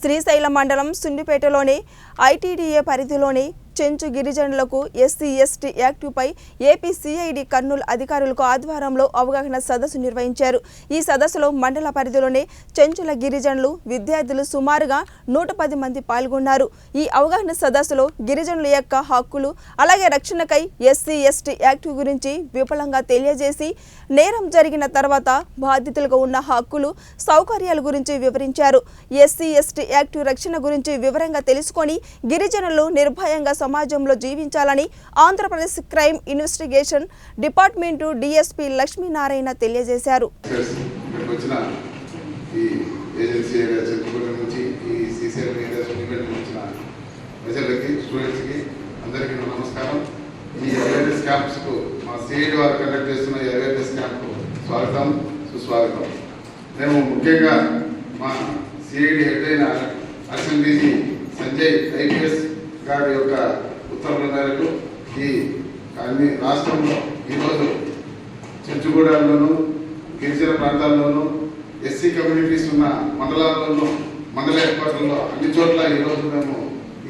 శ్రీశైలం మండలం సుండిపేటలోని ఐటీడీఏ పరిధిలోని చెంచు గిరిజనులకు ఎస్సీ ఎస్టీ యాక్టుపై ఏపీ సిఐడి కర్నూలు అధికారులకు ఆధ్వర్యంలో అవగాహన సదస్సు నిర్వహించారు। ఈ సదస్సులో మండల పరిధిలోని చెంచుల గిరిజనులు విద్యార్థులు సుమారుగా 110 మంది పాల్గొన్నారు। ఈ అవగాహన సదస్సులో గిరిజనుల యొక్క హక్కులు అలాగే రక్షణకై ఎస్సీ ఎస్టీ యాక్టు గురించి విపులంగా తెలియజేసి నేరం జరిగిన తర్వాత బాధితులుగా ఉన్న హక్కులు సౌకర్యాల గురించి వివరించారు। ఎస్సీ ఎస్టీ యాక్టు రక్షణ గురించి వివరంగా తెలుసుకొని గిరిజనులు నిర్భయంగా సమాజంలో జీవించాలని Andhra Pradesh crime investigation department DSP Lakshminarayana తెలియజేశారు। మేము ముఖ్యంగా మా సిఐడి హెడ్ అయిన అసెంబ్లీ సంజయ్ ఐపీఎస్ గారి యొక్క ఉత్తర్వుల మేరకు ఈ రాష్ట్రంలో ఈరోజు చెంచుగూడలోను గిరిజన ప్రాంతాల్లోనూ ఎస్సీ కమ్యూనిటీస్ ఉన్న మండలాల్లోనూ మండల ఏర్పాట్లలో అన్ని చోట్ల ఈరోజు మేము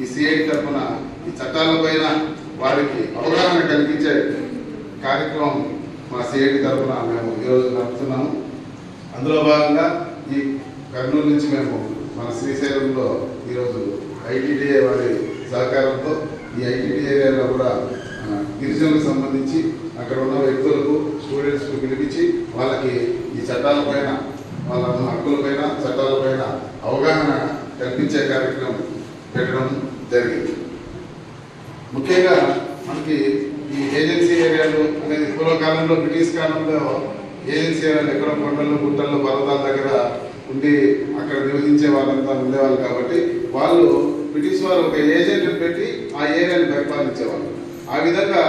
ఈ సిఐడి తరఫున ఈ చట్టాలపైన వారికి అవగాహన కల్పించే కార్యక్రమం మా సిఐడి తరఫున మేము ఈరోజు నడుపుతున్నాము। అందులో భాగంగా ఈ కర్నూలు నుంచి మేము మన శ్రీశైలంలో ఈరోజు ఐటీడీఏ వారి సహకారంతో ఈ ఐటీడీ ఏరియాలో కూడా గిరిజనులకు సంబంధించి అక్కడ ఉన్న వ్యక్తులకు స్టూడెంట్స్కు పిలిపించి వాళ్ళకి ఈ చట్టాలపైన వాళ్ళ హక్కులపైన చట్టాలపైన అవగాహన కల్పించే కార్యక్రమం పెట్టడం జరిగింది। ముఖ్యంగా మనకి ఈ ఏజెన్సీ ఏరియాలు అనేది పూర్వకాలంలో బ్రిటిష్ కాలంలో ఏజెన్సీ ఏరియాలు ఎక్కడ కొండలు గుట్టలు పర్వతాల దగ్గర ఉండి అక్కడ నివసించే వాళ్ళంతా ఉండేవాళ్ళు కాబట్టి వాళ్ళు బ్రిటిష్ వారు ఒక ఏజెంట్ పెట్టి ఆ ఏరియాని పరిపాలించేవాళ్ళు। ఆ విధంగా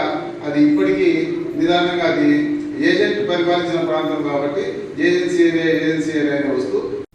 అది ఇప్పటికీ నిదానంగా అది ఏజెంట్ పరిపాలించిన ప్రాంతం కాబట్టి ఏజెన్సీ ఏరియా అనే వస్తూ